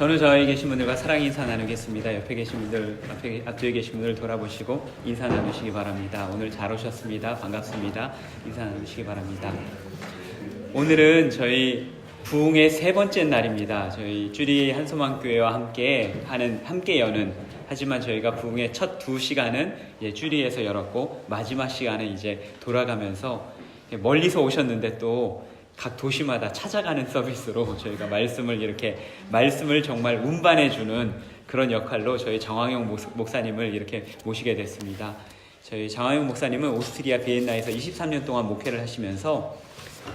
저는 저희 계신 분들과 사랑 인사 나누겠습니다. 옆에 계신 분들, 앞뒤에 계신 분들 돌아보시고 인사 나누시기 바랍니다. 오늘 잘 오셨습니다. 반갑습니다. 인사 나누시기 바랍니다. 오늘은 저희 부흥의 세 번째 날입니다. 저희 주리 한소망교회와 함께 여는, 하지만 저희가 부흥의 첫 2시간은 주리에서 열었고 마지막 시간은 이제 돌아가면서 멀리서 오셨는데 또 각 도시마다 찾아가는 서비스로 저희가 말씀을 정말 운반해주는 그런 역할로 저희 정황용 목사님을 이렇게 모시게 됐습니다. 저희 정황용 목사님은 오스트리아 비엔나에서 23년 동안 목회를 하시면서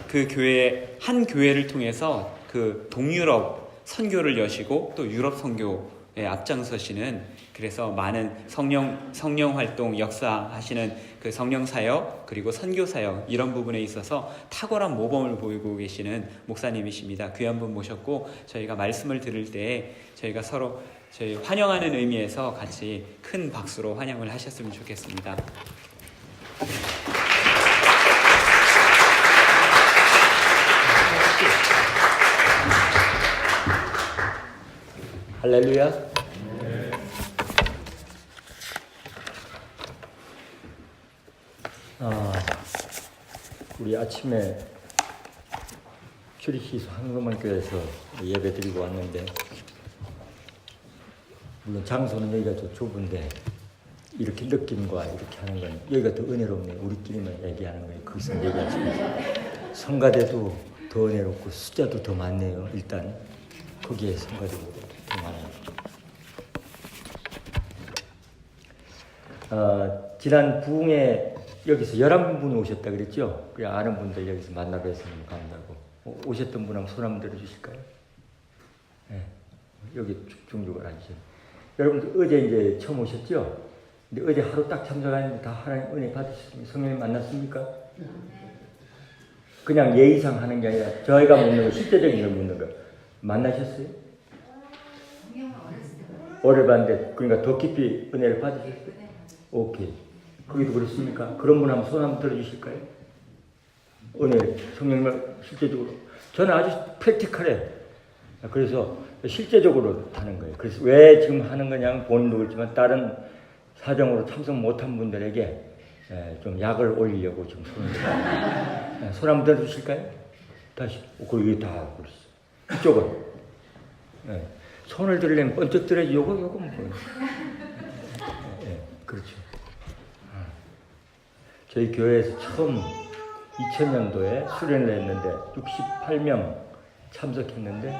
그 한 교회를 통해서 그 동유럽 선교를 여시고 또 유럽 선교에 앞장서시는, 그래서 많은 성령 활동 역사하시는 그 성령 사역 그리고 선교 사역 이런 부분에 있어서 탁월한 모범을 보이고 계시는 목사님이십니다. 귀한 분 모셨고 저희가 말씀을 들을 때 저희가 서로 저희 환영하는 의미에서 같이 큰 박수로 환영을 하셨으면 좋겠습니다. 할렐루야. 우리 아침에 큐리히스 한국만교회에서 예배드리고 왔는데, 물론 장소는 여기가 더 좁은데 이렇게 느낌과 이렇게 하는 건 여기가 더 은혜롭네요. 우리끼리만 얘기하는 거예요. 거기서 얘기하지 마세요. 성가대도 더 은혜롭고 숫자도 더 많네요. 일단 거기에 성가대도 더 많아요. 지난 부흥에 여기서 11분 오셨다 그랬죠? 그래, 아는 분들 여기서 만나러 해서 간다고. 오셨던 분 한번 손 한번 들어주실까요? 네. 여기 중국을 앉으세요. 여러분들 어제 이제 처음 오셨죠? 근데 어제 하루 딱 참석하는데 다 하나님 은혜 받으셨습니까? 성령님 만났습니까? 그냥 예의상 하는 게 아니라 저희가 묻는 거, 실제적인 걸 묻는 거. 만나셨어요? 오래 봤는데, 그러니까 더 깊이 은혜를 받으셨어요? 오케이. 거기도 그렇습니까? 그런 분 한번 손 한번 들어주실까요? 은혜, 성령님을 실제적으로. 저는 아주 프랙티컬해. 그래서 실제적으로 하는 거예요. 그래서 왜 지금 하는 거냐면 본인도 그렇지만 다른 사정으로 참석 못한 분들에게 좀 약을 올리려고 지금 손 한번 들어주실까요? 다시. 그리고 다 그랬어. 이쪽은. 손을 들으려면 번쩍 들어야지. 요거 뭐. 그렇죠. 저희 교회에서 처음 2000년도에 수련을 했는데 68명 참석했는데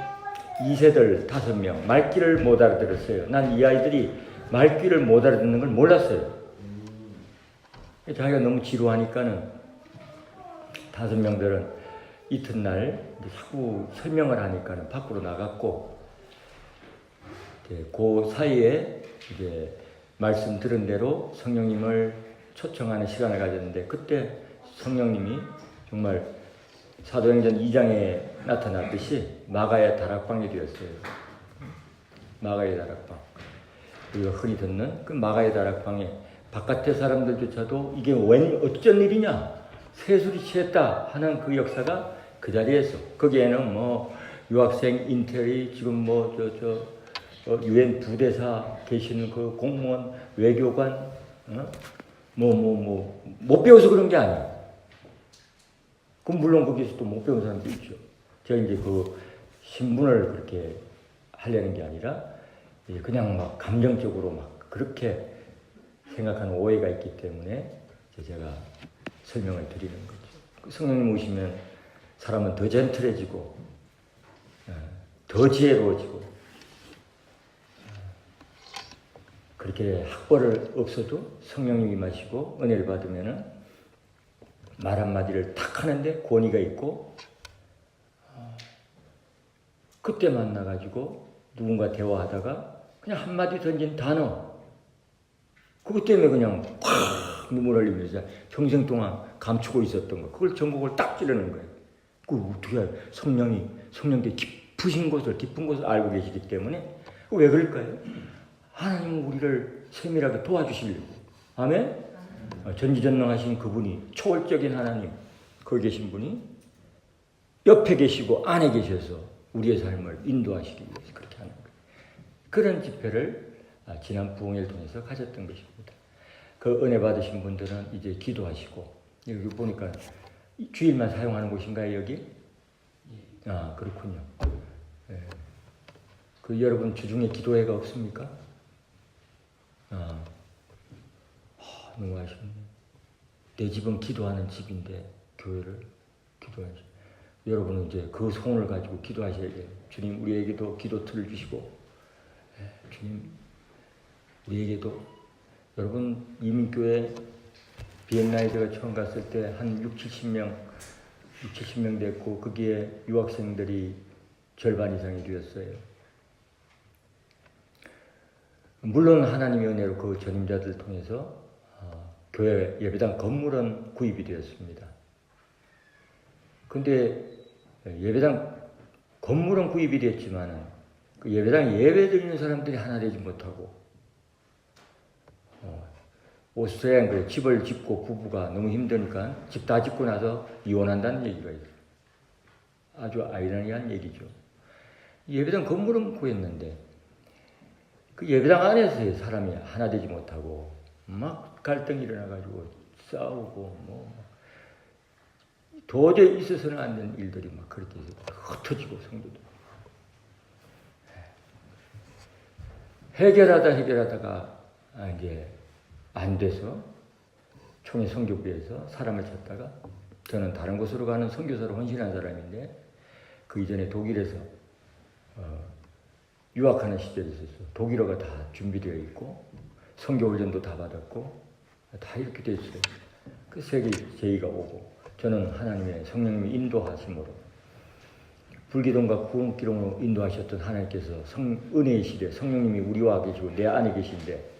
2세들 5명 말귀를 못 알아들었어요. 난 이 아이들이 말귀를 못 알아듣는 걸 몰랐어요. 자기가 너무 지루하니까는 5명들은 이튿날 자꾸 설명을 하니까는 밖으로 나갔고, 그 사이에 이제 말씀 들은 대로 성령님을 초청하는 시간을 가졌는데, 그때 성령님이 정말 사도행전 2장에 나타났듯이 마가의 다락방이 되었어요. 마가의 다락방. 우리가 흔히 듣는 그 마가의 다락방에 바깥의 사람들조차도 이게 웬 어쩐 일이냐, 세술이 취했다 하는 그 역사가 그 자리에서, 거기에는 뭐 유학생 인텔이 지금 유엔 부대사 계시는 그 공무원 외교관 못 배워서 그런 게 아니야. 그럼 물론 거기서 또 못 배운 사람도 있죠. 제가 이제 그 신분을 그렇게 하려는 게 아니라 그냥 막 감정적으로 막 그렇게 생각하는 오해가 있기 때문에 제가 설명을 드리는 거죠. 성령님 오시면 사람은 더 젠틀해지고 더 지혜로워지고, 그렇게 학벌을 없어도 성령님이 임하시고 은혜를 받으면은 말 한마디를 탁 하는데 권위가 있고, 그때 만나가지고 누군가 대화하다가 그냥 한마디 던진 단어, 그것 때문에 그냥 확 눈물 흘리면서 평생 동안 감추고 있었던 거, 그걸 전곡을 딱 찌르는 거예요. 그걸 어떻게 해요? 성령님이 깊은 곳을 알고 계시기 때문에. 왜 그럴까요? 하나님은 우리를 세밀하게 도와주시려고. 아멘? 전지전능하신 그분이, 초월적인 하나님, 거기 계신 분이 옆에 계시고 안에 계셔서 우리의 삶을 인도하시기 위해서 그렇게 하는 거예요. 그런 집회를 지난 부흥회를 통해서 가졌던 것입니다. 그 은혜 받으신 분들은 이제 기도하시고, 여기 보니까 주일만 사용하는 곳인가요, 여기? 그렇군요. 예. 그 여러분 주중에 기도회가 없습니까? 너무 아쉽네. 내 집은 기도하는 집인데 교회를 기도하시. 여러분은 이제 그 소원을 가지고 기도하셔야 돼요. 주님 우리에게도 기도틀을 주시고, 주님 우리에게도. 여러분 이민교회 비엔나에 제가 처음 갔을 때 한 70명 됐고 거기에 유학생들이 절반 이상이 되었어요. 물론 하나님의 은혜로 그 전임자들 통해서 교회 예배당 건물은 구입이 되었습니다. 근데 예배당 건물은 구입이 됐지만 그 예배당에 예배 드리는 사람들이 하나 되지 못하고, 오스트리아는 그래, 집을 짓고 부부가 너무 힘드니까 집 다 짓고 나서 이혼한다는 얘기가 있어요. 아주 아이러니한 얘기죠. 예배당 건물은 구했는데 그 예배당 안에서의 사람이 하나 되지 못하고 막 갈등이 일어나가지고 싸우고 도저히 있어서는 안 되는 일들이 막 그렇게 흩어지고, 성도들 해결하다가 이제 안 돼서 총회 선교부에서 사람을 찾다가, 저는 다른 곳으로 가는 선교사로 헌신한 사람인데 그 이전에 독일에서 유학하는 시절이 있었어요. 독일어가 다 준비되어 있고 선교 훈련도 다 받았고 다 이렇게 됐어요. 그 세계 제의가 오고, 저는 하나님의 성령님의 인도하심으로 불기둥과 구원기둥으로 인도하셨던 하나님께서 은혜의 시대 성령님이 우리와 계시고 내 안에 계신데,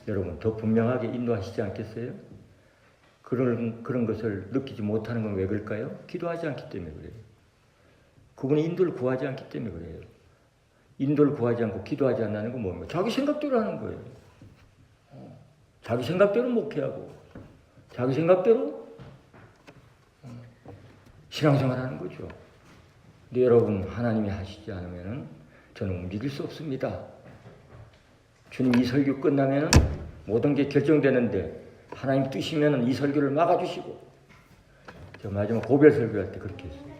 여러분 더 분명하게 인도하시지 않겠어요? 그런 것을 느끼지 못하는 건 왜 그럴까요? 기도하지 않기 때문에 그래요. 그분이 인도를 구하지 않기 때문에 그래요. 인도를 구하지 않고 기도하지 않는 건 뭡니까? 자기 생각대로 하는 거예요. 자기 생각대로 목회하고 자기 생각대로 신앙생활 하는 거죠. 근데 여러분 하나님이 하시지 않으면 저는 움직일 수 없습니다. 주님 이 설교 끝나면 모든 게 결정되는데 하나님 뜻이면 이 설교를 막아주시고, 저 마지막 고별 설교할 때 그렇게 했어요.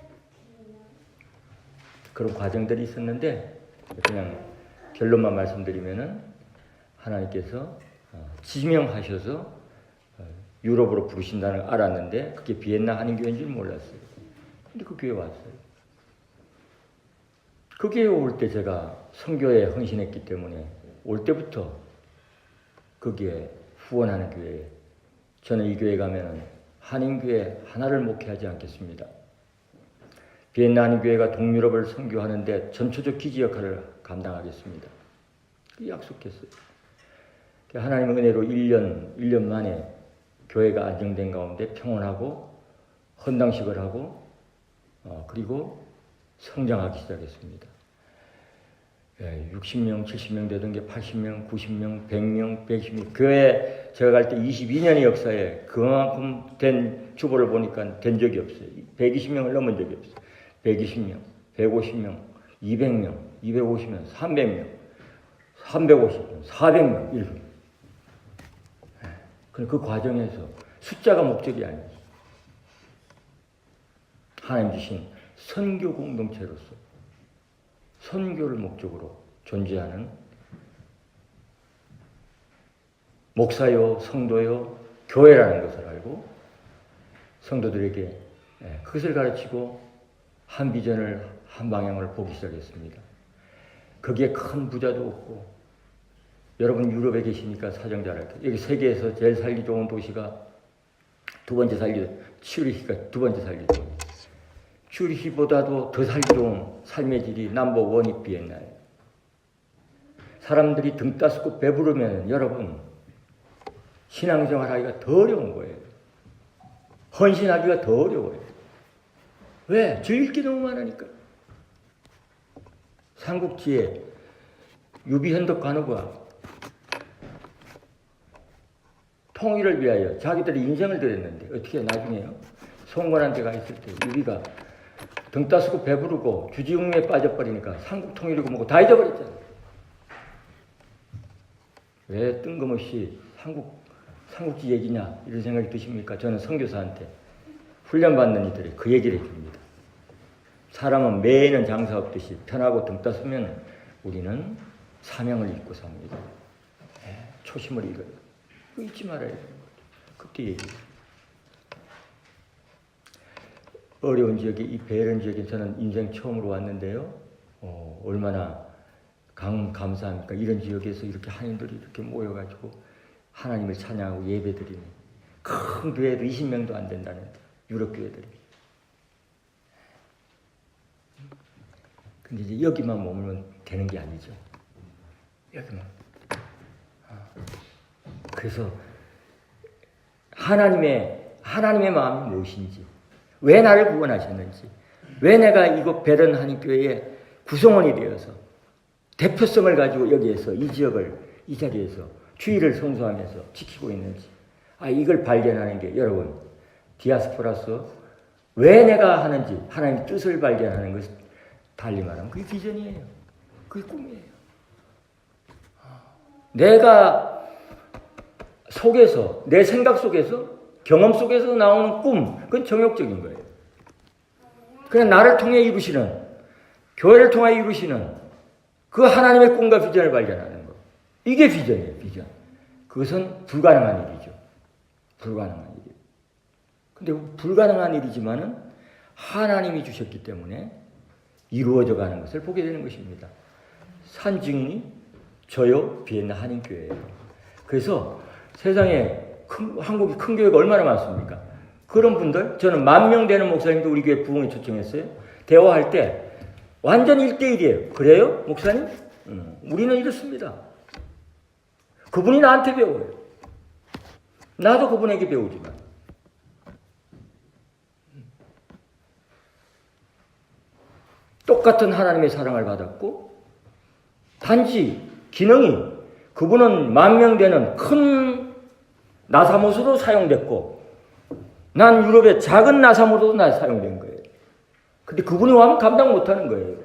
그런 과정들이 있었는데 그냥 결론만 말씀드리면은 하나님께서 지명하셔서 유럽으로 부르신다는 걸 알았는데 그게 비엔나 한인교회인 줄 몰랐어요. 근데 그 교회 왔어요. 그 교회 올 때 제가 선교에 헌신했기 때문에 올 때부터 거기에 후원하는 교회에, 저는 이 교회 가면은 한인교회 하나를 목회하지 않겠습니다. 비엔나 한인교회가 동유럽을 선교하는데 전초적 기지 역할을 감당하겠습니다. 약속했어요. 하나님의 은혜로 1년 만에 교회가 안정된 가운데 평온하고 헌당식을 하고 그리고 성장하기 시작했습니다. 60명, 70명 되던 게 80명, 90명, 100명, 120명. 교회 제가 갈 때 22년의 역사에 그만큼 된 주보를 보니까 된 적이 없어요. 120명을 넘은 적이 없어요. 120명, 150명, 200명, 250명, 300명, 350명, 400명, 이렇게. 그 과정에서 숫자가 목적이 아니에요. 하나님 주신 선교 공동체로서 선교를 목적으로 존재하는 목사요, 성도요, 교회라는 것을 알고 성도들에게 그것을 가르치고 한 비전을, 한 방향을 보기 시작했습니다. 거기에 큰 부자도 없고, 여러분 유럽에 계시니까 사정 잘 알게요. 여기 세계에서 제일 살기 좋은 도시가 츄리히가 두 번째 살기 좋은. 츄리히보다도 더 살기 좋은 삶의 질이 넘버 원이 비엔나예요. 사람들이 등 따스고 배부르면 여러분 신앙생활 하기가 더 어려운 거예요. 헌신하기가 더 어려워요. 왜? 즐길 게 너무 많으니까. 삼국지에 유비현덕 관우가 통일을 위하여 자기들의 인생을 드렸는데 어떻게 나중에요? 송건한테 가 있을 때 유비가 등 따스고 배부르고 주지웅에 빠져버리니까 삼국 통일이고 뭐고 다 잊어버렸잖아요. 왜 뜬금없이 삼국지 얘기냐 이런 생각이 드십니까? 저는 선교사한테 훈련받는 이들이 그 얘기를 해줍니다. 사람은 매는 장사 없듯이 편하고 등 따스면 우리는 사명을 잊고 삽니다. 초심을 잃어요. 잊지 말아야 되는 거죠. 그때 얘기해요. 어려운 지역에, 이 베른 지역에 저는 인생 처음으로 왔는데요. 얼마나 감사합니까? 이런 지역에서 이렇게 한인들이 이렇게 모여가지고 하나님을 찬양하고 예배드리는 큰 교회도 20명도 안 된다는 유럽 교회들이. 근데 이제 여기만 머물면 되는 게 아니죠. 여기만. 그래서 하나님의 마음이 무엇인지, 왜 나를 구원하셨는지, 왜 내가 이곳 베른 한인교회의 구성원이 되어서 대표성을 가지고 여기에서 이 지역을 이 자리에서 주의를 성수하면서 지키고 있는지, 이걸 발견하는 게 여러분 디아스포라서 왜 내가 하는지 하나님의 뜻을 발견하는 것이 달리 말하면 그게 비전이에요. 그게 꿈이에요. 내가 속에서, 내 생각 속에서, 경험 속에서 나오는 꿈, 그건 정욕적인 거예요. 그냥 나를 통해 이루시는, 교회를 통해 이루시는 그 하나님의 꿈과 비전을 발견하는 거. 이게 비전이에요, 비전. 그것은 불가능한 일이죠. 불가능한 일이에요. 근데 불가능한 일이지만은 하나님이 주셨기 때문에 이루어져 가는 것을 보게 되는 것입니다. 산 증인이 저요, 비엔나 한인교회예요. 그래서 세상에 한국이 큰 교회가 얼마나 많습니까? 그런 분들, 저는 10,000명 되는 목사님도 우리 교회 부흥에 초청했어요. 대화할 때 완전 1대1이에요. 그래요? 목사님? 우리는 이렇습니다. 그분이 나한테 배워요. 나도 그분에게 배우지만. 똑같은 하나님의 사랑을 받았고, 단지 기능이 그분은 10,000명 되는 큰 나사못으로 사용됐고, 난 유럽의 작은 나사못으로 사용된 거예요. 근데 그분이 와면 감당 못하는 거예요.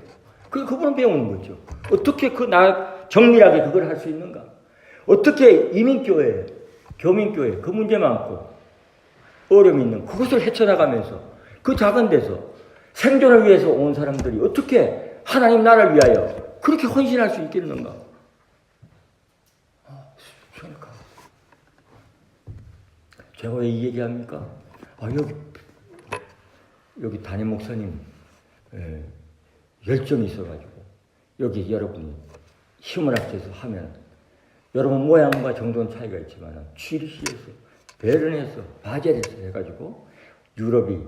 그분은 배우는 거죠. 어떻게 정밀하게 그걸 할 수 있는가? 어떻게 이민교회, 교민교회, 그 문제 많고 어려움이 있는 그것을 헤쳐나가면서 그 작은 데서 생존을 위해서 온 사람들이 어떻게 하나님 나라를 위하여 그렇게 헌신할 수 있겠는가? 제가 왜 이 얘기합니까? 여기 담임 목사님 열정이 있어가지고 여기 여러분이 힘을 합쳐서 하면 여러분 모양과 정도는 차이가 있지만 취리시에서 베른에서 바젤에서 해가지고 유럽이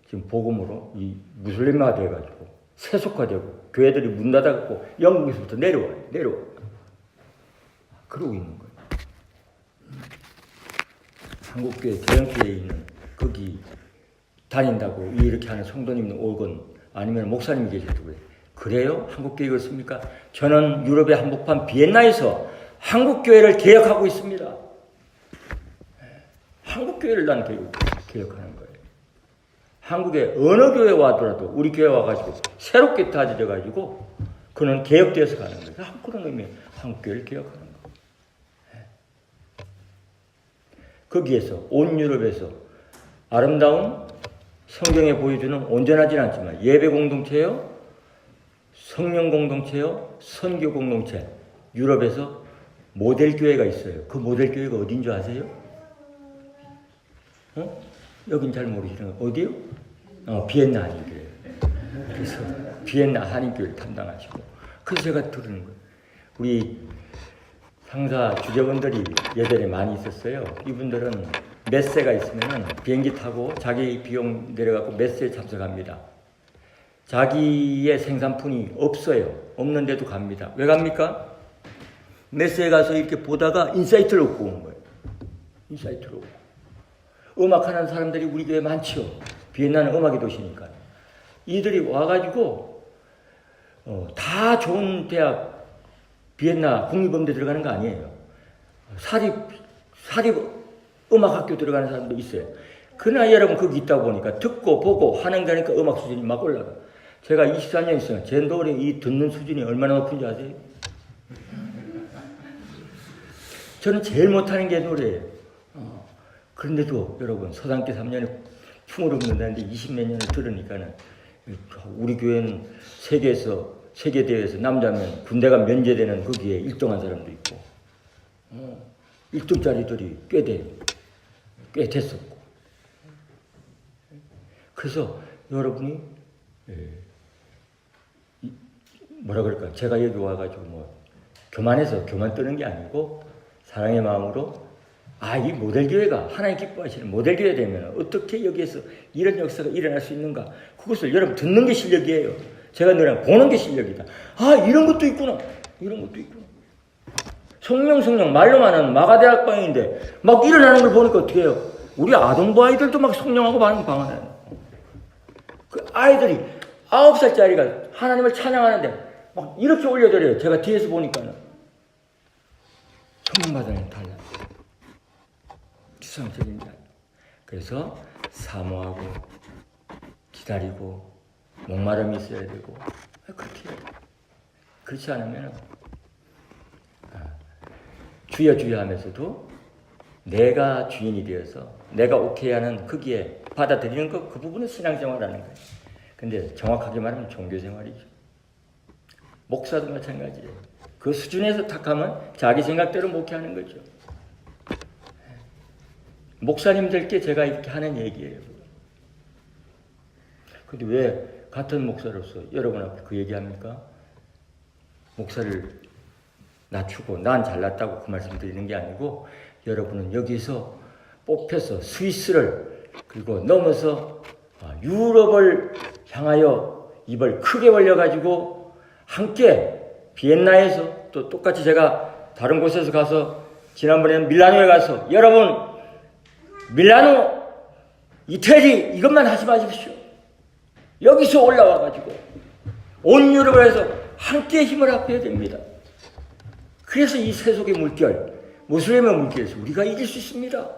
지금 복음으로 이 무슬림화 돼가지고 세속화되고 교회들이 문 닫아갖고 영국에서부터 내려와 그러고 있는 거예요. 한국교회 개영교회에 있는 거기 다닌다고 이렇게 하는 성도님이 오건 아니면 목사님이 계셔도 그래요? 한국교회 그렇습니까? 저는 유럽의 한복판 비엔나에서 한국교회를 개혁하고 있습니다. 한국교회를 난 개혁하는 거예요. 한국에 어느 교회 와더라도 우리 교회 와가지고 새롭게 다져져가지고 그는 개혁되어서 가는 거예요. 그런 의미의 한국교회를 개혁하는 거예요. 거기에서 온 유럽에서 아름다운 성경에 보여주는 온전하진 않지만 예배 공동체요, 성령 공동체요, 선교 공동체 유럽에서 모델 교회가 있어요. 그 모델 교회가 어딘 줄 아세요? 여긴 잘 모르시는 거 어디요? 비엔나 한인교회. 그래서 비엔나 한인교회를 담당하시고 그래서 제가 들은 거예요. 우리 상사 주재원들이 예전에 많이 있었어요. 이분들은 메세가 있으면 비행기 타고 자기 비용 내려가고 메세에 참석합니다. 자기의 생산품이 없어요. 없는데도 갑니다. 왜 갑니까? 메세에 가서 이렇게 보다가 인사이트를 얻고 오는 거예요. 인사이트를 얻고. 음악하는 사람들이 우리 교회에 많죠. 비엔나는 음악의 도시니까. 이들이 와가지고 다 좋은 대학 비엔나 국립음대 들어가는 거 아니에요. 사립 음악학교 들어가는 사람도 있어요. 그러나 여러분 거기 있다 보니까 듣고 보고 환영되니까 음악 수준이 막 올라가. 제가 24년 있어요. 제 노래 이 듣는 수준이 얼마나 높은지 아세요? 저는 제일 못하는 게 노래예요. 그런데도 여러분 서당계 3년에 춤을 읊는다는데 20몇 년을 들으니까는 우리 교회는 세계대회에서 남자면 군대가 면제되는 거기에 1등한 사람도 있고 1등짜리들이 꽤 됐었고 그래서 여러분이 뭐라 그럴까 제가 여기 와가지고 뭐 교만해서 교만 뜨는 게 아니고 사랑의 마음으로 이 모델교회가 하나님 기뻐하시는 모델교회 되면 어떻게 여기에서 이런 역사가 일어날 수 있는가 그것을 여러분 듣는 게 실력이에요. 제가 너랑 보는 게 실력이다. 이런 것도 있구나. 이런 것도 있구나. 성령 말로만 하는 마가대학방인데 막 일어나는 걸 보니까 어떻게 해요? 우리 아동부 아이들도 막 성령하고 방언하는 그 아이들이 9살짜리가 하나님을 찬양하는데 막 이렇게 올려드려요. 제가 뒤에서 보니까는 성령 받으면 달라. 추상적인 게 아니에요. 그래서 사모하고 기다리고 목마름이 있어야 되고 그렇게 해야 돼요. 그렇지 않으면 주여 하면서도 내가 주인이 되어서 내가 오케이 하는 거기에 받아들이는 그 부분은 신앙생활하는 거예요. 근데 정확하게 말하면 종교생활이죠. 목사도 마찬가지예요. 그 수준에서 탁하면 자기 생각대로 목회하는 거죠. 목사님들께 제가 이렇게 하는 얘기예요. 근데 왜 같은 목사로서 여러분 앞에 그 얘기합니까? 목사를 낮추고 난 잘났다고 그 말씀 드리는 게 아니고 여러분은 여기서 뽑혀서 스위스를 그리고 넘어서 유럽을 향하여 입을 크게 벌려가지고 함께 비엔나에서 또 똑같이 제가 다른 곳에서 가서 지난번에는 밀라노에 가서 여러분 밀라노, 이태리 이것만 하지 마십시오. 여기서 올라와가지고 온 유럽을 해서 함께 힘을 합해야 됩니다. 그래서 이 세속의 물결, 모슬렘의 물결에서 우리가 이길 수 있습니다.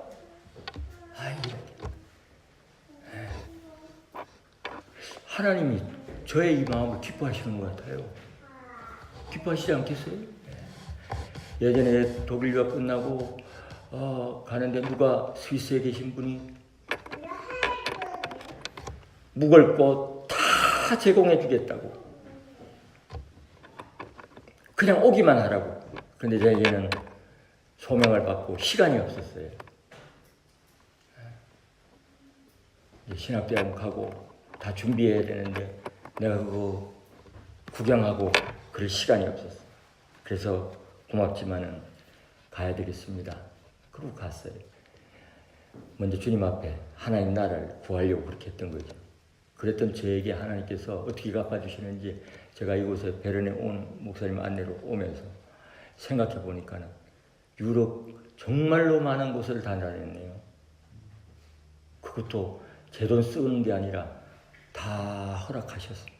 하나님이 저의 이 마음을 기뻐하시는 것 같아요. 기뻐하시지 않겠어요? 예전에 독일 유학 끝나고 가는데 누가 스위스에 계신 분이 묵을 곳 다 제공해 주겠다고 그냥 오기만 하라고. 근데 저에게는 소명을 받고 시간이 없었어요. 신학대학 가고 다 준비해야 되는데 내가 그거 구경하고 그럴 시간이 없었어. 그래서 고맙지만은 가야 되겠습니다. 그러고 갔어요. 먼저 주님 앞에 하나님 나라를 구하려고 그렇게 했던 거죠. 그랬던 저에게 하나님께서 어떻게 갚아주시는지 제가 이곳에 베른에 온 목사님 안내로 오면서 생각해 보니까는 유럽 정말로 많은 곳을 다녀다녔네요. 그것도 제 돈 쓰는 게 아니라 다 허락하셨어요.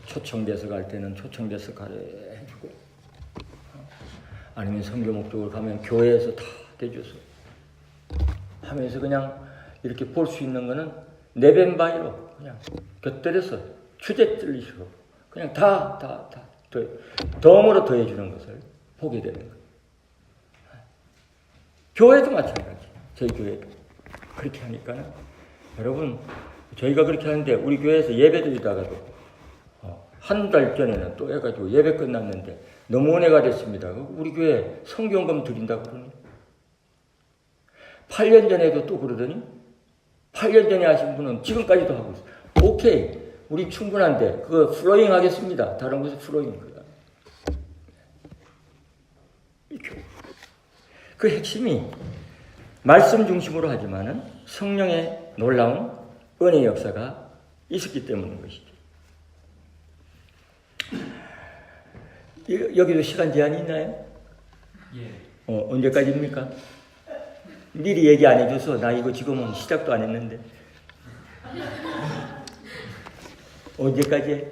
초청돼서 갈 때는 초청돼서 가래 해주고 아니면 선교 목적으로 가면 교회에서 다 대줘서 하면서 그냥 이렇게 볼 수 있는 거는 내벤바이로 그냥 곁들여서 추재 뜰리시고 그냥 덤으로 더해주는 것을 보게 되는 거예요. 교회도 마찬가지. 저희 교회도 그렇게 하니까는 여러분 저희가 그렇게 하는데 우리 교회에서 예배 드리다가도 한 달 전에는 또 해가지고 예배 끝났는데 너무 은혜가 됐습니다. 우리 교회 성경금 드린다고 그러니 8년 전에도 또 그러더니 8년 전에 하신 분은 지금까지도 하고 있어요. 오케이 우리 충분한데 그거 플로잉 하겠습니다. 다른 곳에 플로잉 그 핵심이 말씀 중심으로 하지만은 성령의 놀라운 은혜 역사가 있었기 때문인 것이죠. 여기도 시간 제한이 있나요? 예. 언제까지입니까? 미리 얘기 안 해줘서 나 이거 지금은 시작도 안 했는데 언제까지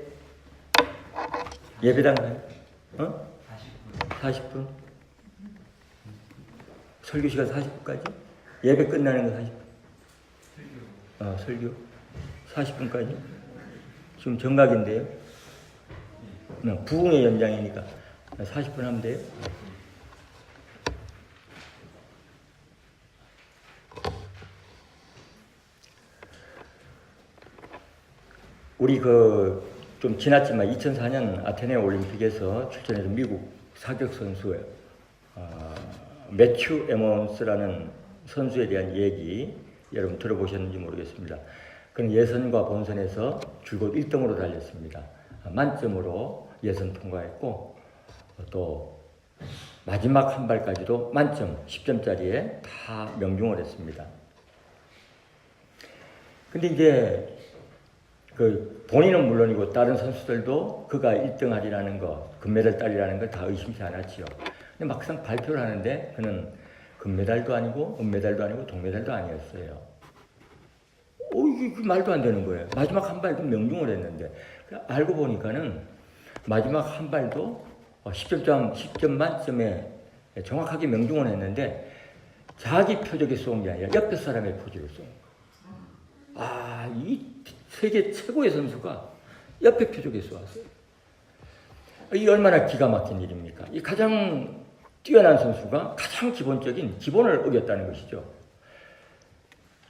예배당 가요? 40분? 설교 시간 40분까지? 예배 끝나는 거 40분? 설교 40분까지? 지금 정각인데요? 그냥 부흥의 연장이니까 40분 하면 돼요? 우리 좀 지났지만 2004년 아테네 올림픽에서 출전해서 미국 사격 선수예요. 매튜 에몬스라는 선수에 대한 얘기 여러분 들어보셨는지 모르겠습니다. 그는 예선과 본선에서 줄곧 1등으로 달렸습니다. 만점으로 예선 통과했고 또 마지막 한 발까지도 만점 10점짜리에 다 명중을 했습니다. 근데 이제 본인은 물론이고 다른 선수들도 그가 1등 하리라는 거, 금메달 딸이라는 걸 다 의심치 않았지요. 근데 막상 발표를 하는데 그는 금메달도 아니고 은메달도 아니고 동메달도 아니었어요. 이게 말도 안 되는 거예요. 마지막 한 발도 명중을 했는데 알고 보니까는 마지막 한 발도 10점 만점에 정확하게 명중을 했는데 자기 표적에 쏜 게 아니라 옆에 사람의 표적에 쏜 거예요. 이 세계 최고의 선수가 옆에 표적에 쏘았어요. 이 얼마나 기가 막힌 일입니까? 이 가장 뛰어난 선수가 가장 기본적인 기본을 어겼다는 것이죠.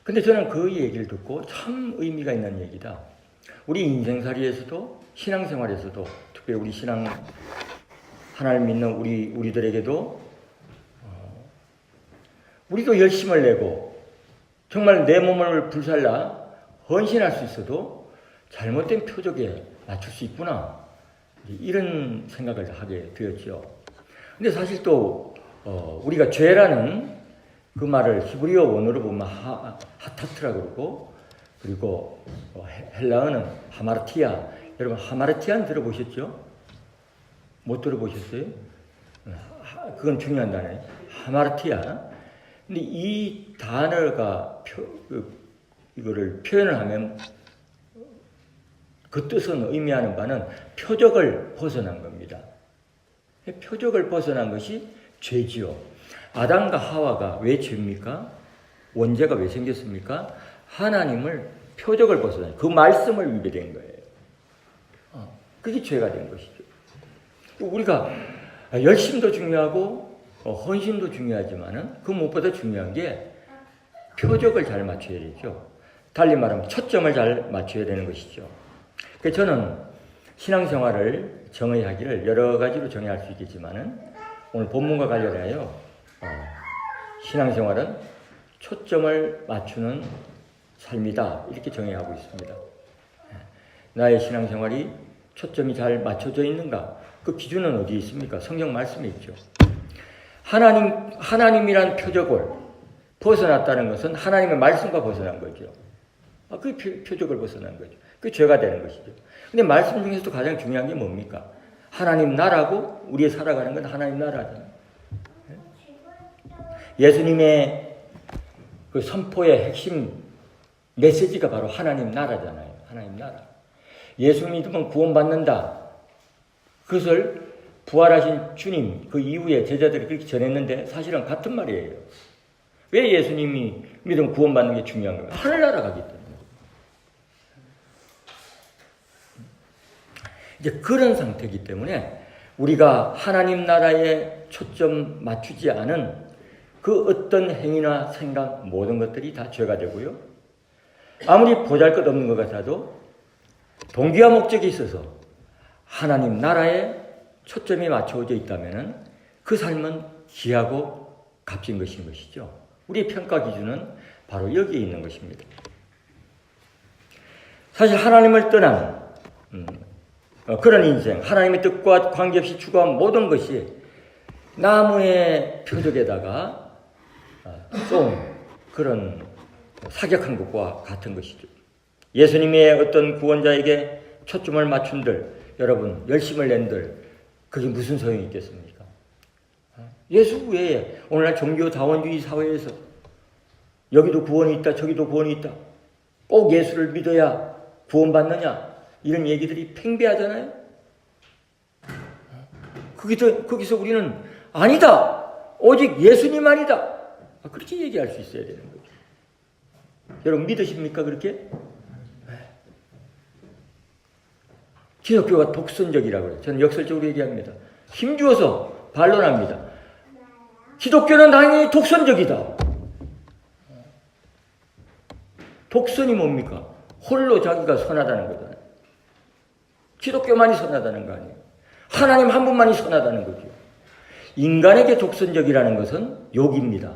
근데 저는 그 얘기를 듣고 참 의미가 있는 얘기다. 우리 인생살이에서도 신앙생활에서도 특별히 우리 하나님 믿는 우리들에게도 우리도 열심을 내고 정말 내 몸을 불살라 헌신할 수 있어도 잘못된 표적에 맞출 수 있구나. 이런 생각을 하게 되었죠. 근데 사실 또 우리가 죄라는 그 말을 히브리어 원어로 보면 하타트라고 그러고 그리고 헬라어는 하마르티아. 여러분 하마르티아는 들어보셨죠? 못 들어보셨어요? 그건 중요한 단어예요. 하마르티아. 근데 이 단어가 이거를 표현을 하면 그 뜻은 의미하는 바는 표적을 벗어난 겁니다. 표적을 벗어난 것이 죄지요. 아담과 하와가 왜 죄입니까? 원죄가 왜 생겼습니까? 하나님을 표적을 벗어난 그 말씀을 위배된 거예요. 그게 죄가 된 것이죠. 우리가 열심도 중요하고 헌신도 중요하지만은 그 무엇보다 중요한 게 표적을 잘 맞춰야 되죠. 달리 말하면 초점을 잘 맞춰야 되는 것이죠. 그래서 저는 신앙생활을 정의하기를 여러 가지로 정의할 수 있겠지만은 오늘 본문과 관련하여 신앙생활은 초점을 맞추는 삶이다 이렇게 정의하고 있습니다. 나의 신앙생활이 초점이 잘 맞춰져 있는가? 그 기준은 어디에 있습니까? 성경 말씀에 있죠. 하나님이란 표적을 벗어났다는 것은 하나님의 말씀과 벗어난 거죠. 그 표적을 벗어난 거죠. 그 죄가 되는 것이죠. 근데 말씀 중에서도 가장 중요한 게 뭡니까? 하나님 나라고 우리의 살아가는 건 하나님 나라잖아요. 예수님의 그 선포의 핵심 메시지가 바로 하나님 나라잖아요. 하나님 나라. 예수 믿으면 구원받는다. 그것을 부활하신 주님 그 이후에 제자들이 그렇게 전했는데 사실은 같은 말이에요. 왜 예수님이 믿으면 구원받는 게 중요한 거예요? 하늘나라 가기 때문에. 이제 그런 상태이기 때문에 우리가 하나님 나라에 초점 맞추지 않은 그 어떤 행위나 생각 모든 것들이 다 죄가 되고요. 아무리 보잘것없는 것 같아도 동기와 목적이 있어서 하나님 나라에 초점이 맞춰져 있다면 그 삶은 귀하고 값진 것인 것이죠. 우리의 평가 기준은 바로 여기에 있는 것입니다. 사실 하나님을 떠난 그런 인생, 하나님의 뜻과 관계없이 추구한 모든 것이 나무의 표적에다가 쏜 그런 사격한 것과 같은 것이죠. 예수님의 어떤 구원자에게 초점을 맞춘들, 여러분 열심을 낸들 그게 무슨 소용이 있겠습니까? 예수 외에 오늘날 종교다원주의 사회에서 여기도 구원이 있다 저기도 구원이 있다 꼭 예수를 믿어야 구원받느냐 이런 얘기들이 팽배하잖아요. 거기서 우리는 아니다 오직 예수님만이다 그렇게 얘기할 수 있어야 되는 거죠. 여러분 믿으십니까 그렇게? 기독교가 독선적이라고 해요. 저는 역설적으로 얘기합니다. 힘주어서 반론합니다. 기독교는 당연히 독선적이다. 독선이 뭡니까? 홀로 자기가 선하다는 거잖아요. 기독교만이 선하다는 거 아니에요. 하나님 한 분만이 선하다는 거죠. 인간에게 독선적이라는 것은 욕입니다.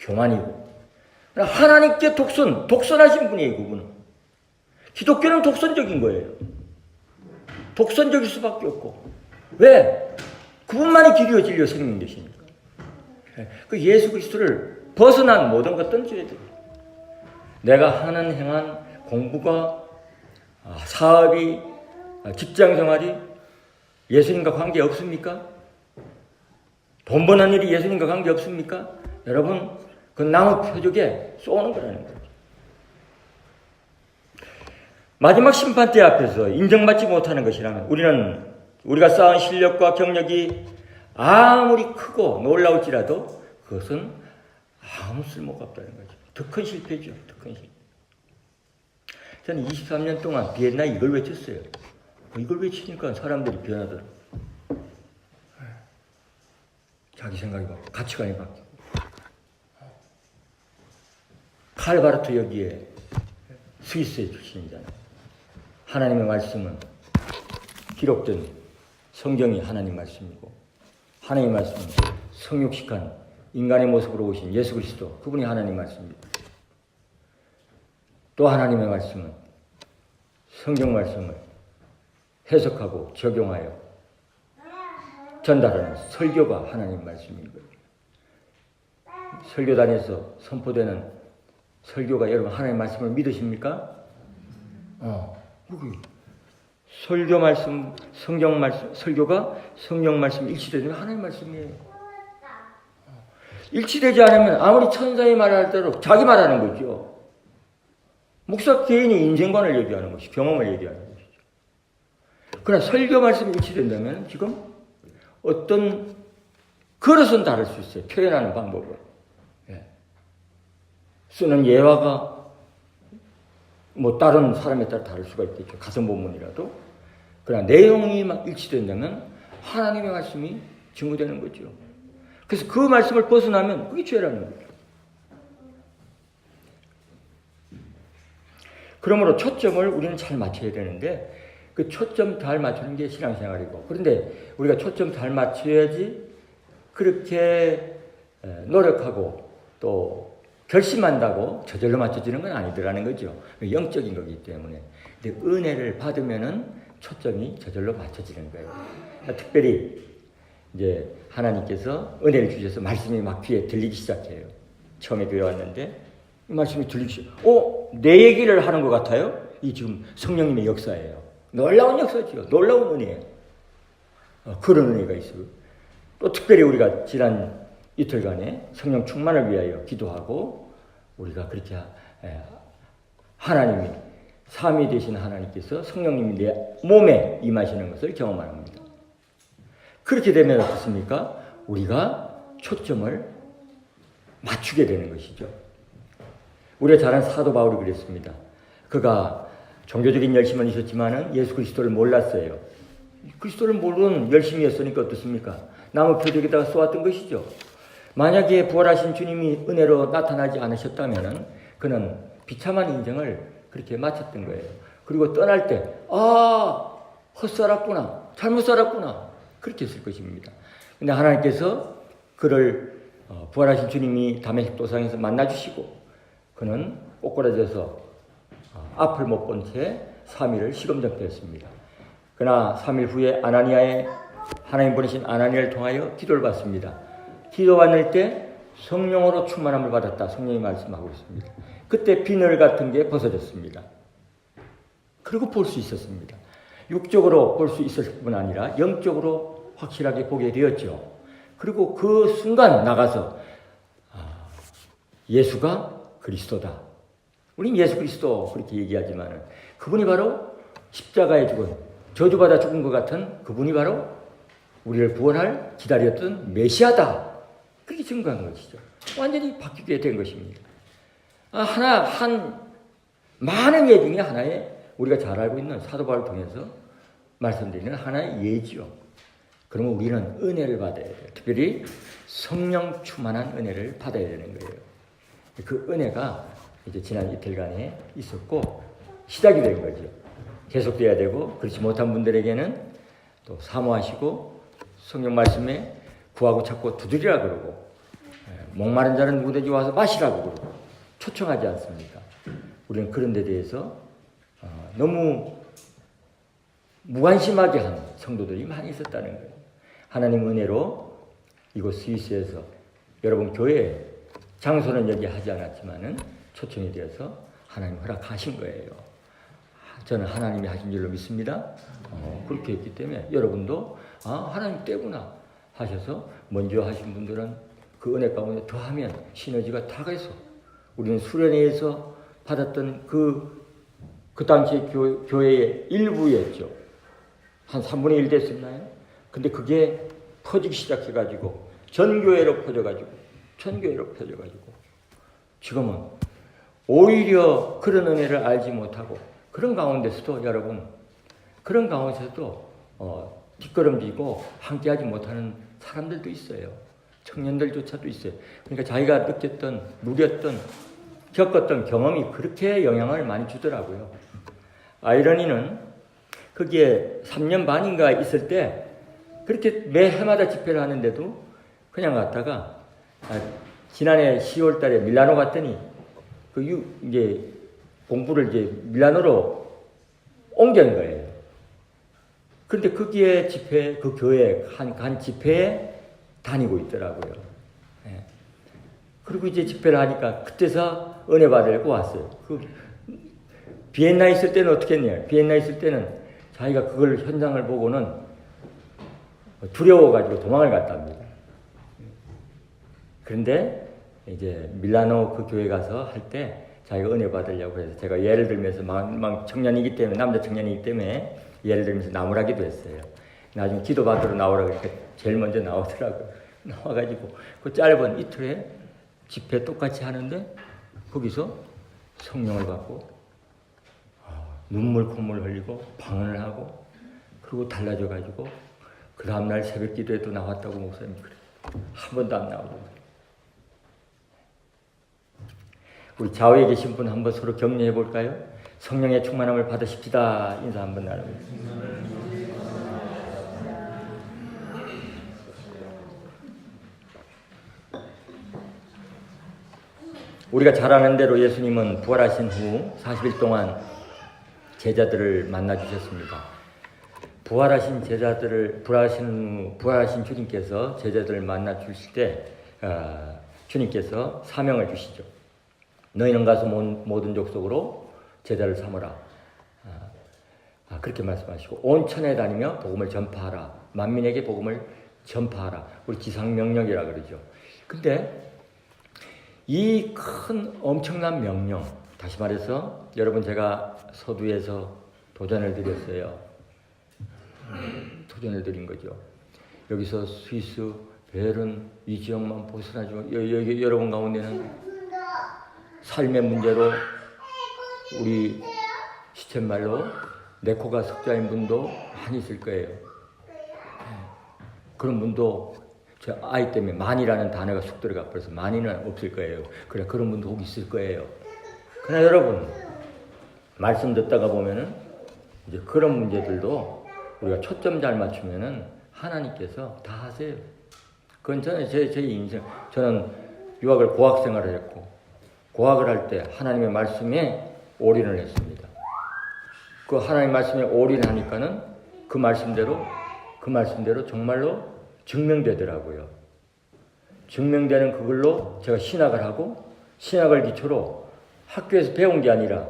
교만이고. 하나님께 독선하신 분이에요, 그분은. 기독교는 독선적인 거예요. 독선적일 수밖에 없고. 왜? 그분만이 길이요 진리요 생명 되시니까. 그 예수 그리스도를 벗어난 모든 것들은 죄들. 내가 하는 행한 공부가, 사업이, 직장생활이 예수님과 관계 없습니까? 돈 버는 일이 예수님과 관계 없습니까? 여러분, 그 나무 표적에 쏘는 거라는 거죠. 마지막 심판대 앞에서 인정받지 못하는 것이라면 우리가 쌓은 실력과 경력이 아무리 크고 놀라울지라도 그것은 아무 쓸모가 없다는 거죠. 더 큰 실패죠. 더 큰 실패. 저는 23년 동안 비엔나에 이걸 외쳤어요. 이걸 외치니까 사람들이 변하더라고요. 자기 생각이 바뀌고 가치관이 바뀌고. 칼바르트 여기에 스위스의 출신이잖아요. 하나님의 말씀은 기록된 성경이 하나님 말씀이고 하나님의 말씀은 성육식한 인간의 모습으로 오신 예수 그리스도 그분이 하나님 말씀입니다. 또 하나님의 말씀은 성경 말씀을 해석하고 적용하여 전달하는 설교가 하나님 말씀인 거예요. 설교단에서 선포되는 설교가 여러분 하나님 말씀을 믿으십니까? 설교 말씀, 성경 말씀, 설교가 성경 말씀 일치되면 하나님 말씀이에요. 일치되지 않으면 아무리 천사의 말을 할때도 자기 말하는 거죠. 목사 개인이 인생관을 얘기하는 것이 경험을 얘기하는 것이죠. 그러나 설교 말씀이 일치된다면 지금 어떤 그릇은 다를 수 있어요. 표현하는 방법은. 쓰는 예화가 다른 사람에 따라 다를 수가 있겠죠. 가슴 본문이라도. 그러나 내용이 막 일치된다면 하나님의 말씀이 증거되는 거죠. 그래서 그 말씀을 벗어나면 그게 죄라는 거죠. 그러므로 초점을 우리는 잘 맞춰야 되는데 그 초점 잘 맞추는 게 신앙생활이고 그런데 우리가 초점 잘 맞춰야지 그렇게 노력하고 또 결심한다고 저절로 맞춰지는 건 아니더라는 거죠. 영적인 거기 때문에. 근데 은혜를 받으면은 초점이 저절로 맞춰지는 거예요. 특별히 이제 하나님께서 은혜를 주셔서 말씀이 막 귀에 들리기 시작해요. 처음에 교회 왔는데 이 말씀이 들리기 시작. 내 얘기를 하는 것 같아요? 이 지금 성령님의 역사예요. 놀라운 역사죠. 놀라운 은혜예요. 그런 은혜가 있어요. 또 특별히 우리가 지난 이틀간에 성령 충만을 위하여 기도하고 우리가 그렇게 하나님이 삼위 되신 하나님께서 성령님이 내 몸에 임하시는 것을 경험합니다. 그렇게 되면 어떻습니까? 우리가 초점을 맞추게 되는 것이죠. 우리가 잘 아는 사도 바울이 그랬습니다. 그가 종교적인 열심은 있었지만 예수 그리스도를 몰랐어요. 그리스도를 모르는 열심이었으니까 어떻습니까? 나무 표적에다가 쏘았던 것이죠. 만약에 부활하신 주님이 은혜로 나타나지 않으셨다면 그는 비참한 인생을 그렇게 마쳤던 거예요. 그리고 떠날 때 헛살았구나, 잘못 살았구나 그렇게 했을 것입니다. 근데 하나님께서 그를 부활하신 주님이 다메섹 도상에서 만나주시고 그는 꼬꾸라져서 앞을 못 본 채 3일을 시금정되었습니다. 그러나 3일 후에 하나님 보내신 아나니아를 통하여 기도를 받습니다. 기도받을 때 성령으로 충만함을 받았다. 성령이 말씀하고 있습니다. 그때 비늘 같은 게 벗어졌습니다. 그리고 볼 수 있었습니다. 육적으로 볼 수 있었을 뿐 아니라 영적으로 확실하게 보게 되었죠. 그리고 그 순간 나가서 예수가 그리스도다. 우린 예수 그리스도 그렇게 얘기하지만 그분이 바로 십자가에 죽은 저주받아 죽은 것 같은 그분이 바로 우리를 구원할 기다렸던 메시아다. 그렇게 증거한 것이죠. 완전히 바뀌게 된 것입니다. 많은 예 중에 하나의 우리가 잘 알고 있는 사도 바울을 통해서 말씀드리는 하나의 예지요. 그러면 우리는 은혜를 받아야 돼요. 특별히 성령 충만한 은혜를 받아야 되는 거예요. 그 은혜가 이제 지난 이틀간에 있었고 시작이 된 거죠. 계속돼야 되고, 그렇지 못한 분들에게는 또 사모하시고 성경 말씀에 구하고 찾고 두드리라 그러고, 목마른 자는 누구든지 와서 마시라고 그러고 초청하지 않습니까? 우리는 그런 데 대해서 너무 무관심하게 한 성도들이 많이 있었다는 거예요. 하나님 은혜로 이곳 스위스에서 여러분 교회 장소는 여기 하지 않았지만은 초청이 되어서 하나님 허락하신 거예요. 저는 하나님이 하신 줄로 믿습니다. 그렇게 했기 때문에 여러분도 하나님 때구나 하셔서 먼저 하신 분들은 그 은혜 가운데 더하면 시너지가 다 가서 우리는 수련회에서 받았던 그 당시에 교회의 일부였죠. 한 3분의 1 됐었나요? 근데 그게 퍼지기 시작해가지고 전교회로 퍼져가지고 지금은 오히려 그런 은혜를 알지 못하고 그런 가운데서도 여러분 그런 가운데서도 뒷걸음지고 함께하지 못하는 사람들도 있어요. 청년들조차도 있어요. 그러니까 자기가 느꼈던, 누렸던, 겪었던 경험이 그렇게 영향을 많이 주더라고요. 아이러니는 거기에 3년 반인가 있을 때 그렇게 매 해마다 집회를 하는데도 그냥 갔다가 지난해 10월 달에 밀라노 갔더니 이제 공부를 이제 밀라노로 옮긴 거예요. 그런데 거기에 집회, 그 교회 간 집회에 다니고 있더라고요. 예. 그리고 이제 집회를 하니까 그때서 은혜 받으려고 왔어요. 비엔나 있을 때는 어떻게 했냐? 비엔나 있을 때는 자기가 그걸 현장을 보고는 두려워가지고 도망을 갔답니다. 그런데 이제 밀라노 그 교회 가서 할 때 자기가 은혜 받으려고 해서 제가 예를 들면서 막 청년이기 때문에, 남자 청년이기 때문에 예를 들면서 나무라기도 했어요. 나중에 기도 받으러 나오라고 그러니까 제일 먼저 나오더라고요. 나와가지고 그 짧은 이틀에 집회 똑같이 하는데 거기서 성령을 받고 눈물 콧물 흘리고 방언을 하고 그리고 달라져가지고 그 다음날 새벽 기도에도 나왔다고 목사님이 그래요. 한 번도 안 나오고. 우리 좌우에 계신 분 한번 서로 격려해 볼까요? 성령의 충만함을 받으십시다. 인사 한번 나누겠습니다. 우리가 잘 아는 대로 예수님은 부활하신 후 40일 동안 제자들을 만나 주셨습니다. 부활하신 주님께서 제자들을 만나 주실 때 주님께서 사명을 주시죠. 너희는 가서 모든 족속으로 제자를 삼으라. 그렇게 말씀하시고 온 천에 다니며 복음을 전파하라. 만민에게 복음을 전파하라. 우리 지상명령이라 그러죠. 근데 이 큰 엄청난 명령, 다시 말해서 여러분 제가 서두에서 도전을 드렸어요. 도전을 드린 거죠. 여기서 스위스, 베른 이 지역만 벗어나죠. 여러분 가운데는 삶의 문제로 우리 시쳇말로 네코가 석자인 분도 많이 있을 거예요. 그런 분도 저 아이 때문에 만이라는 단어가 쑥 들어가 버려서 만이는 없을 거예요. 그래 그런 분도 혹 있을 거예요. 그러나 여러분 말씀 듣다가 보면은 이제 그런 문제들도 우리가 초점 잘 맞추면은 하나님께서 다 하세요. 그건 저는 제 인생, 저는 유학을 고학 생활을 했고 고학을 할 때 하나님의 말씀에 올인을 했습니다. 그 하나님 말씀에 올인하니까는 그 말씀대로 정말로 증명되더라고요. 증명되는 그걸로 제가 신학을 하고 신학을 기초로 학교에서 배운 게 아니라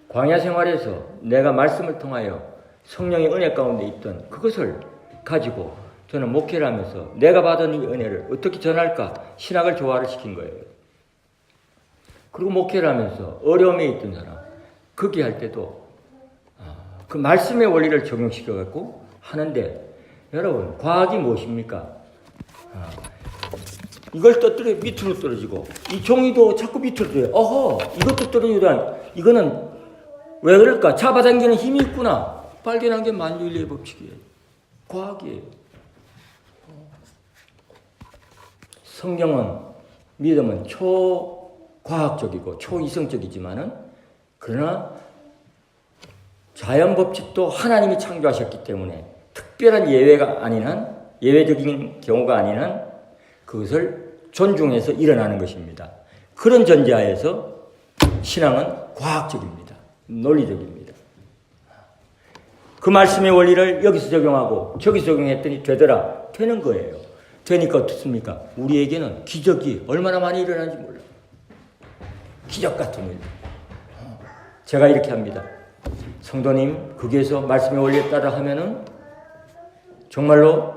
광야 생활에서 내가 말씀을 통하여 성령의 은혜 가운데 있던 그것을 가지고 저는 목회를 하면서 내가 받은 이 은혜를 어떻게 전할까 신학을 조화를 시킨 거예요. 그리고 목회를 하면서 어려움에 있던 사람 거기 할 때도 그 말씀의 원리를 적용시켜갖고 하는데 여러분 과학이 무엇입니까? 이걸 떠들어 밑으로 떨어지고 이 종이도 자꾸 밑으로 떨어져요. 이것도 떨어지다. 이거는 왜 그럴까? 잡아당기는 힘이 있구나. 발견한 게 만유인의 법칙이에요. 과학이에요. 성경은 믿음은 초과학적이고 초이성적이지만은 그러나 자연 법칙도 하나님이 창조하셨기 때문에 특별한 예외가 아닌 한, 예외적인 경우가 아닌 한 그것을 존중해서 일어나는 것입니다. 그런 전제하에서 신앙은 과학적입니다. 논리적입니다. 그 말씀의 원리를 여기서 적용하고 저기서 적용했더니 되더라. 되는 거예요. 되니까 어떻습니까? 우리에게는 기적이 얼마나 많이 일어나는지 몰라요. 기적 같은 일. 제가 이렇게 합니다. 성도님, 거기에서 말씀의 원리에 따라 하면은 정말로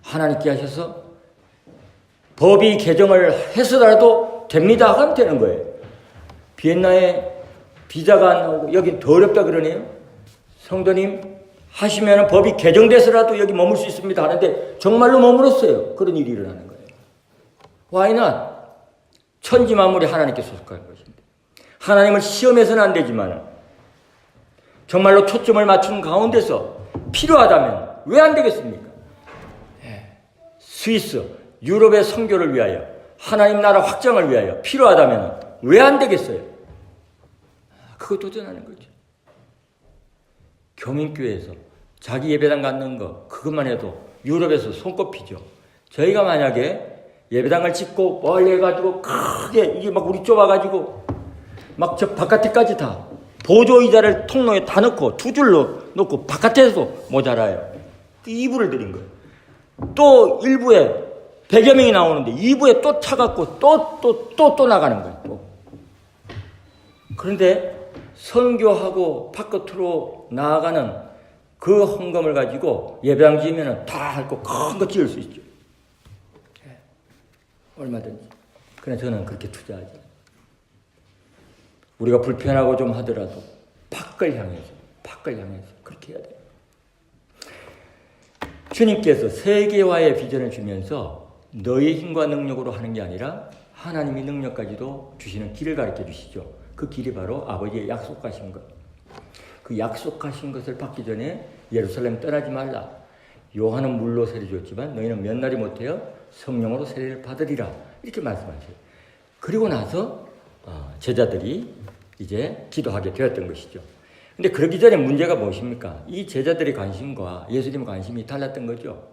하나님께 하셔서 법이 개정을 해서라도 됩니다 하면 되는 거예요. 비엔나에 비자가 안 나오고 여기 더 어렵다 그러네요. 성도님 하시면 법이 개정돼서라도 여기 머물 수 있습니다 하는데 정말로 머물었어요. 그런 일이 일어나는 거예요. Why not? 천지 만물이 하나님께 소속한 것인데 하나님을 시험해서는 안 되지만 정말로 초점을 맞추는 가운데서 필요하다면 왜 안 되겠습니까? 스위스, 유럽의 선교를 위하여 하나님 나라 확장을 위하여 필요하다면 왜 안 되겠어요? 그거 도전하는 거죠. 교민교회에서 자기 예배당 갖는 거 그것만 해도 유럽에서 손꼽히죠. 저희가 만약에 예배당을 짓고 멀리 해가지고 크게 이게 막 우리 좁아가지고 막 저 바깥에까지 다 보조 의자를 통로에 다 넣고 두 줄로 놓고 바깥에서도 모자라요. 2부를 드린 거예요. 또 1부에 100여 명이 나오는데 2부에 또 차갖고 또 나가는 거예요. 또. 그런데 선교하고 바깥으로 나아가는 그 헌금을 가지고 예배당 지으면 다 할 거 큰 거 지을 수 있죠. 얼마든지. 그러나 저는 그렇게 투자하지. 우리가 불편하고 좀 하더라도 밖을 향해서 그렇게 해야 돼요. 주님께서 세계화의 비전을 주면서 너의 힘과 능력으로 하는 게 아니라 하나님의 능력까지도 주시는 길을 가르쳐 주시죠. 그 길이 바로 아버지의 약속하신 것. 그 약속하신 것을 받기 전에 예루살렘 떠나지 말라. 요한은 물로 세례 줬지만 너희는 몇 날이 못해요? 성령으로 세례를 받으리라. 이렇게 말씀하셔요. 그리고 나서 제자들이 이제 기도하게 되었던 것이죠. 근데 그러기 전에 문제가 무엇입니까? 이 제자들의 관심과 예수님의 관심이 달랐던 거죠.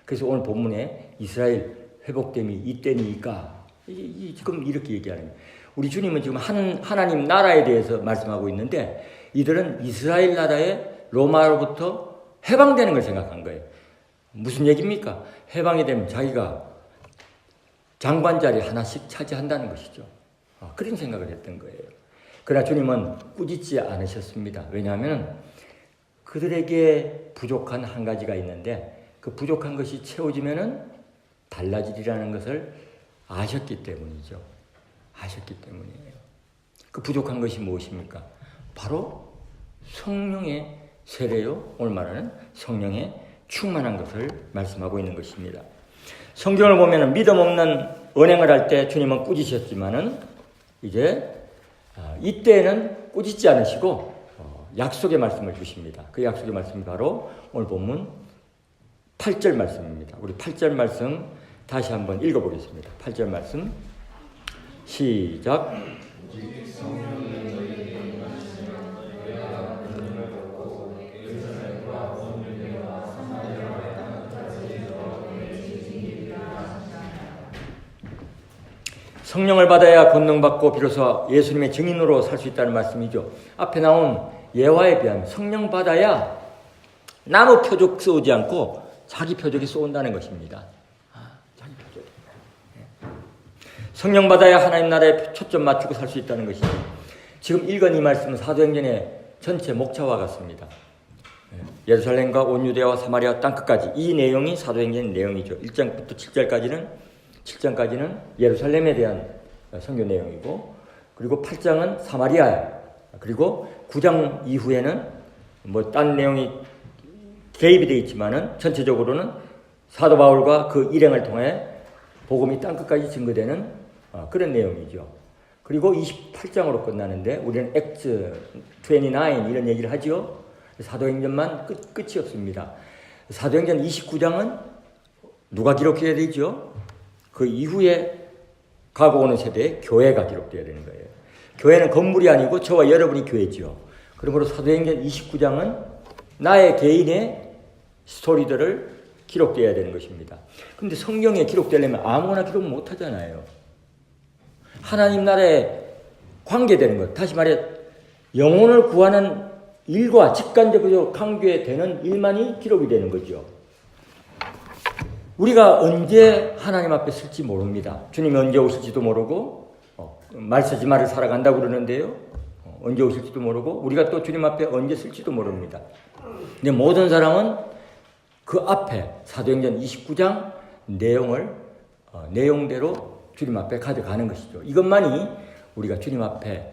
그래서 오늘 본문에 이스라엘 회복됨이 이때니까 지금 이렇게 얘기하는 거예요. 우리 주님은 지금 하나님 나라에 대해서 말씀하고 있는데 이들은 이스라엘 나라의 로마로부터 해방되는 걸 생각한 거예요. 무슨 얘기입니까? 해방이 되면 자기가 장관 자리 하나씩 차지한다는 것이죠. 그런 생각을 했던 거예요. 그러나 주님은 꾸짖지 않으셨습니다. 왜냐하면 그들에게 부족한 한 가지가 있는데 그 부족한 것이 채워지면은 달라지리라는 것을 아셨기 때문이죠. 아셨기 때문이에요. 그 부족한 것이 무엇입니까? 바로 성령의 세례요. 오늘 말하는 성령의 충만한 것을 말씀하고 있는 것입니다. 성경을 보면 믿음 없는 언행을 할 때 주님은 꾸짖으셨지만은 이제 이때는 꾸짖지 않으시고 약속의 말씀을 주십니다. 그 약속의 말씀이 바로 오늘 본문 8절 말씀입니다. 우리 8절 말씀 다시 한번 읽어보겠습니다. 8절 말씀 시작. 성령을 받아야 권능받고 비로소 예수님의 증인으로 살 수 있다는 말씀이죠. 앞에 나온 예화에 비하면 성령 받아야 나무 표적 쏘지 않고 자기 표적이 쏘온다는 것입니다. 자기 표적. 성령 받아야 하나님 나라에 초점 맞추고 살 수 있다는 것이죠. 지금 읽은 이 말씀은 사도행전의 전체 목차와 같습니다. 예루살렘과 온 유대와 사마리아 땅끝까지 이 내용이 사도행전의 내용이죠. 1장부터 7장까지는 예루살렘에 대한 선교 내용이고 그리고 8장은 사마리아 그리고 9장 이후에는 뭐 딴 내용이 개입이 되어 있지만은 전체적으로는 사도 바울과 그 일행을 통해 복음이 땅끝까지 증거되는 그런 내용이죠. 그리고 28장으로 끝나는데 우리는 액트 29 이런 얘기를 하죠. 사도행전만 끝이 없습니다. 사도행전 29장은 누가 기록해야 되죠? 그 이후에 가고 오는 세대에 교회가 기록되어야 되는 거예요. 교회는 건물이 아니고 저와 여러분이 교회죠. 그러므로 사도행전 29장은 나의 개인의 스토리들을 기록되어야 되는 것입니다. 근데 성경에 기록되려면 아무거나 기록 못 하잖아요. 하나님 나라에 관계되는 것, 다시 말해 영혼을 구하는 일과 직간접으로 관계되는 일만이 기록이 되는 거죠. 우리가 언제 하나님 앞에 설지 모릅니다. 주님이 언제 오실지도 모르고 말 쓰지 말을 살아간다고 그러는데요. 언제 오실지도 모르고 우리가 또 주님 앞에 언제 설지도 모릅니다. 근데 모든 사람은 그 앞에 사도행전 29장 내용대로 주님 앞에 가져가는 것이죠. 이것만이 우리가 주님 앞에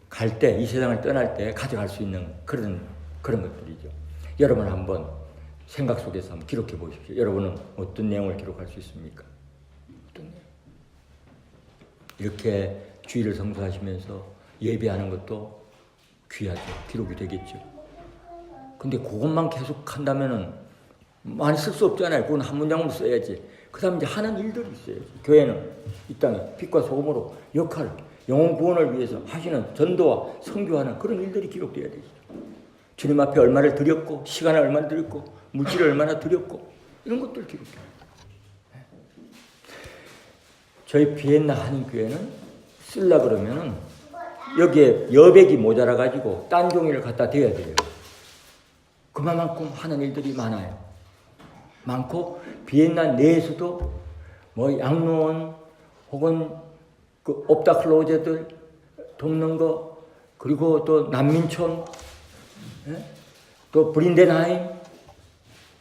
갈 때, 이 세상을 떠날 때 가져갈 수 있는 그런 것들이죠. 여러분 한번 생각 속에서 한번 기록해 보십시오. 여러분은 어떤 내용을 기록할 수 있습니까? 어떤 내용? 이렇게 주일을 성수하시면서 예배하는 것도 귀하죠. 기록이 되겠죠. 근데 그것만 계속 한다면은 많이 쓸 수 없잖아요. 그건 한 문장으로 써야지. 그 다음에 이제 하는 일들이 있어야지. 교회는 이 땅에 빛과 소금으로 역할을, 영혼 구원을 위해서 하시는 전도와 선교하는 그런 일들이 기록되어야 되죠. 주님 앞에 얼마를 드렸고, 시간을 얼마나 드렸고, 물질을 얼마나 드렸고, 이런 것들 기록해요. 저희 비엔나 한인교회는 쓰려 그러면은 여기에 여백이 모자라가지고 딴 종이를 갖다 대야 돼요. 그만큼 하는 일들이 많아요. 많고, 비엔나 내에서도 뭐 양로원 혹은 그 옵다클로제들 돕는 거, 그리고 또 난민촌, 또 브린덴하임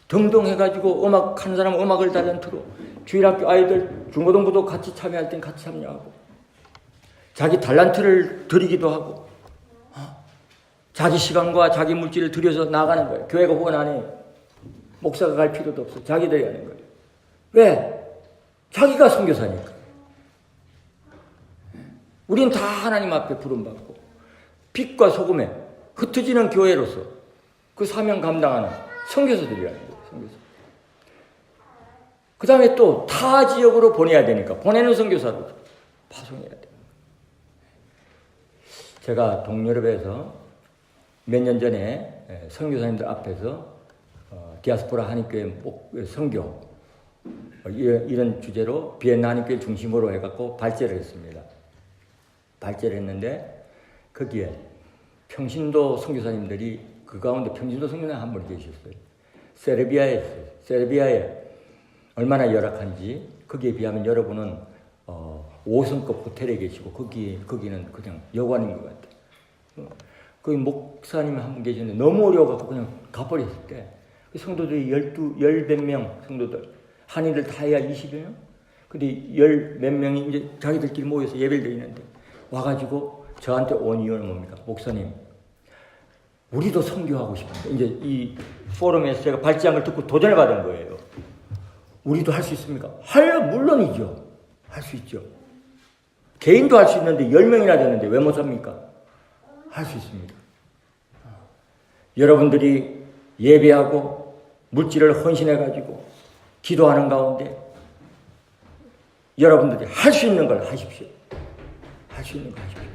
등등 해가지고 음악하는 사람은 음악을 달란트로, 주일학교 아이들 중고등부도 같이 참여할 땐 같이 참여하고, 자기 달란트를 드리기도 하고, 자기 시간과 자기 물질을 들여서 나가는 거예요. 교회가 후원 안 해요. 목사가 갈 필요도 없어. 자기들이 하는 거예요. 왜? 자기가 선교사니까. 우린 다 하나님 앞에 부름받고 빛과 소금에 흩어지는 교회로서 그 사명 감당하는 선교사들이라는 거예요. 선교사. 그 다음에 또 타 지역으로 보내야 되니까 보내는 선교사로 파송해야 돼요. 제가 동유럽에서 몇 년 전에 선교사님들 앞에서 디아스포라 한인교회 선교 이런 주제로 비엔나 한인교회 중심으로 해갖고 발제를 했습니다. 발제를 했는데 거기에 평신도 선교사님들이 그 가운데 평신도 선교사님 한 분 계셨어요. 세르비아에 얼마나 열악한지 거기에 비하면 여러분은 5성급 호텔에 계시고 거기는 그냥 여관인 것 같아요. 거기 목사님 한 분 계셨는데 너무 어려워갖고 그냥 가버렸을 때 성도들이 10몇 명 성도들 한인들 다 해야 20여 명? 근데 10몇 명이 이제 자기들끼리 모여서 예배를 드리는데 와가지고 저한테 온 이유는 뭡니까? 목사님, 우리도 선교하고 싶은데 이제 이 포럼에서 제가 발제한 걸 듣고 도전을 받은 거예요. 우리도 할 수 있습니까? 물론이죠. 할 수 있죠. 개인도 할 수 있는데 10명이나 되는데 왜 못 합니까? 할 수 있습니다. 여러분들이 예배하고 물질을 헌신해가지고 기도하는 가운데 여러분들이 할 수 있는 걸 하십시오. 할 수 있는 걸 하십시오.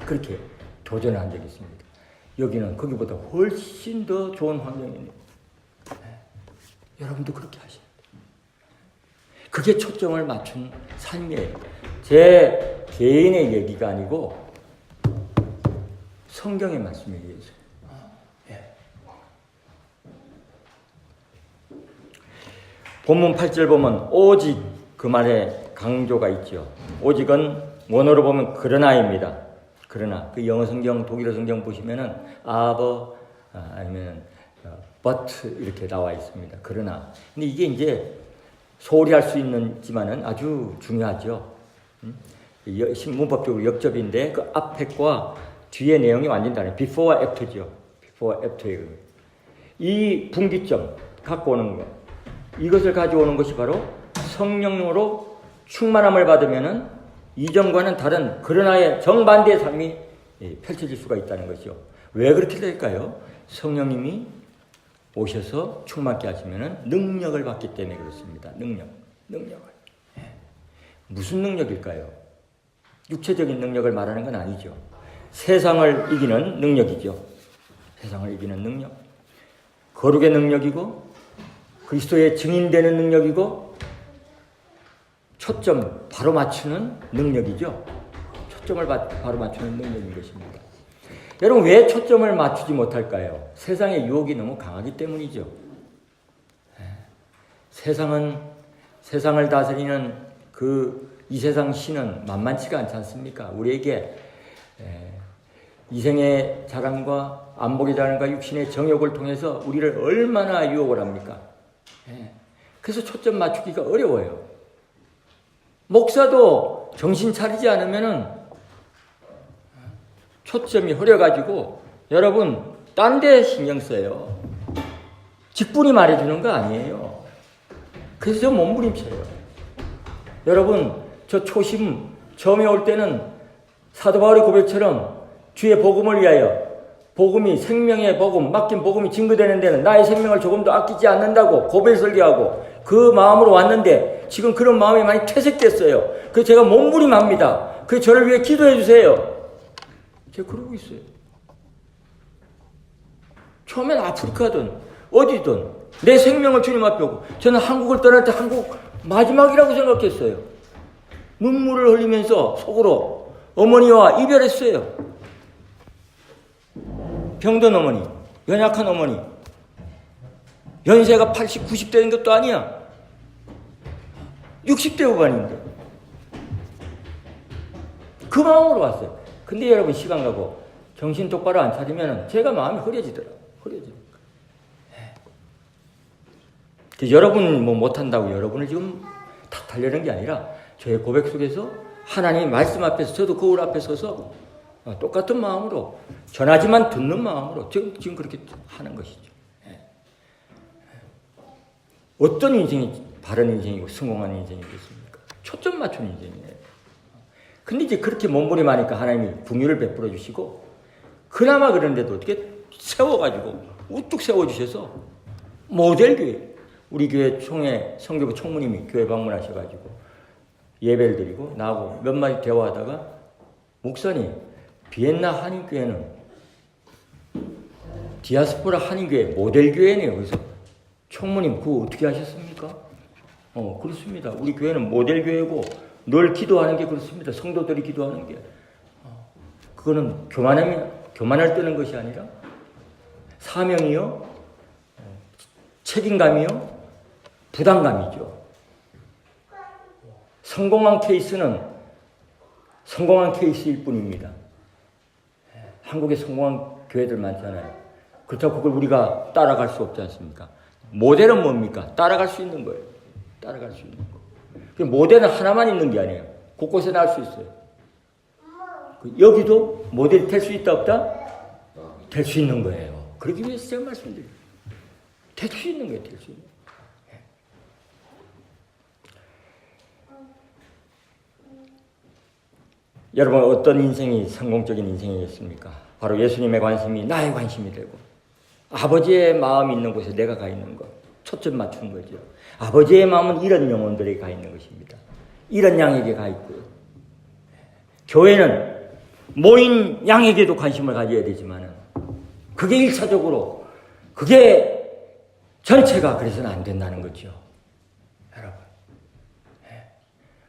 그렇게 도전을 한 적이 있습니다. 여기는 거기보다 훨씬 더 좋은 환경이네요. 여러분도 그렇게 하셔야 돼요. 그게 초점을 맞춘 삶이에요. 제 개인의 얘기가 아니고 성경의 말씀에 의해서. 본문 8절 보면 오직 그 말에 강조가 있죠. 오직은 원어로 보면 그러나입니다. 그러나 그 영어 성경, 독일어 성경 보시면은 아니면 but 이렇게 나와 있습니다. 그러나. 근데 이게 이제 소홀히 할 수 있지만은 아주 중요하죠. 문법적으로 역접인데 그 앞에과 뒤의 내용이 완전 다르네요. before와 after죠. before, after예요. 이 분기점 갖고 오는 것, 이것을 가져오는 것이 바로 성령으로 충만함을 받으면은 이전과는 다른 그러나의 정반대의 삶이 펼쳐질 수가 있다는 것이죠. 왜 그렇게 될까요? 성령님이 오셔서 충만케 하시면은 능력을 받기 때문에 그렇습니다. 능력을. 무슨 능력일까요? 육체적인 능력을 말하는 건 아니죠. 세상을 이기는 능력이죠. 세상을 이기는 능력. 거룩의 능력이고 그리스도의 증인되는 능력이고 초점 바로 맞추는 능력이죠. 초점을 바로 맞추는 능력인 것입니다. 여러분 왜 초점을 맞추지 못할까요? 세상의 유혹이 너무 강하기 때문이죠. 세상을 다스리는 이 세상 신은 만만치가 않지 않습니까? 우리에게 이생의 자랑과 안목의 자랑과 육신의 정욕을 통해서 우리를 얼마나 유혹을 합니까? 그래서 초점 맞추기가 어려워요. 목사도 정신 차리지 않으면은 초점이 흐려가지고 여러분 딴 데 신경 써요. 직분이 말해주는 거 아니에요. 그래서 저 몸부림쳐요. 여러분 저 초심 처음에 올 때는 사도 바울의 고백처럼 주의 복음을 위하여 복음이 생명의 복음 맡긴 복음이 증거되는 데는 나의 생명을 조금도 아끼지 않는다고 고백 설교하고 그 마음으로 왔는데 지금 그런 마음이 많이 퇴색됐어요. 그래서 제가 몸부림합니다. 그래서 저를 위해 기도해 주세요. 제가 그러고 있어요. 처음엔 아프리카든 어디든 내 생명을 주님 앞에 오고 저는 한국을 떠날 때 한국 마지막이라고 생각했어요. 눈물을 흘리면서 속으로 어머니와 이별했어요. 병든 어머니, 연약한 어머니, 연세가 80, 90대인 것도 아니야. 60대 후반인데. 그 마음으로 왔어요. 근데 여러분 시간 가고 정신 똑바로 안 차리면 제가 마음이 흐려지더라고요. 그래서 여러분 못한다고 여러분을 지금 탓하려는 게 아니라 저의 고백 속에서 하나님의 말씀 앞에서 저도 거울 앞에 서서 똑같은 마음으로 전하지만 듣는 마음으로 지금 그렇게 하는 것이죠. 어떤 인생이 바른 인생이고 성공한 인생이겠습니까? 초점 맞춘 인생이에요. 근데 이제 그렇게 몸부림하니까 하나님이 긍휼을 베풀어 주시고 그나마 그런데도 어떻게 세워가지고 우뚝 세워주셔서 모델교회 우리 교회 총회 성교부 총무님이 교회 방문하셔가지고 예배를 드리고 나하고 몇 마디 대화하다가 목사님 비엔나 한인교회는 디아스포라 한인교회 모델교회네요. 그래서 총무님 그거 어떻게 하셨습니까? 그렇습니다. 우리 교회는 모델교회고 늘 기도하는 게 그렇습니다. 성도들이 기도하는 게 그거는 교만을 뜨는 것이 아니라 사명이요 책임감이요 부담감이죠. 성공한 케이스는 성공한 케이스일 뿐입니다. 한국에 성공한 교회들 많잖아요. 그렇다고 그걸 우리가 따라갈 수 없지 않습니까? 모델은 뭡니까? 따라갈 수 있는 거예요. 따라갈 수 있는 거. 그 모델은 하나만 있는 게 아니에요. 곳곳에 나올 수 있어요. 여기도 모델이 될 수 있다 없다? 될 수 있는 거예요. 그러기 위해서 제가 말씀드려요. 될 수 있는 거예요. 될 수 있는 거예요. 여러분 어떤 인생이 성공적인 인생이겠습니까? 바로 예수님의 관심이 나의 관심이 되고 아버지의 마음이 있는 곳에 내가 가 있는 것. 초점 맞춘 거죠. 아버지의 마음은 이런 영혼들에게 가 있는 것입니다. 이런 양에게 가 있고요. 교회는 모인 양에게도 관심을 가져야 되지만 그게 1차적으로 그게 전체가 그래서는 안 된다는 거죠. 여러분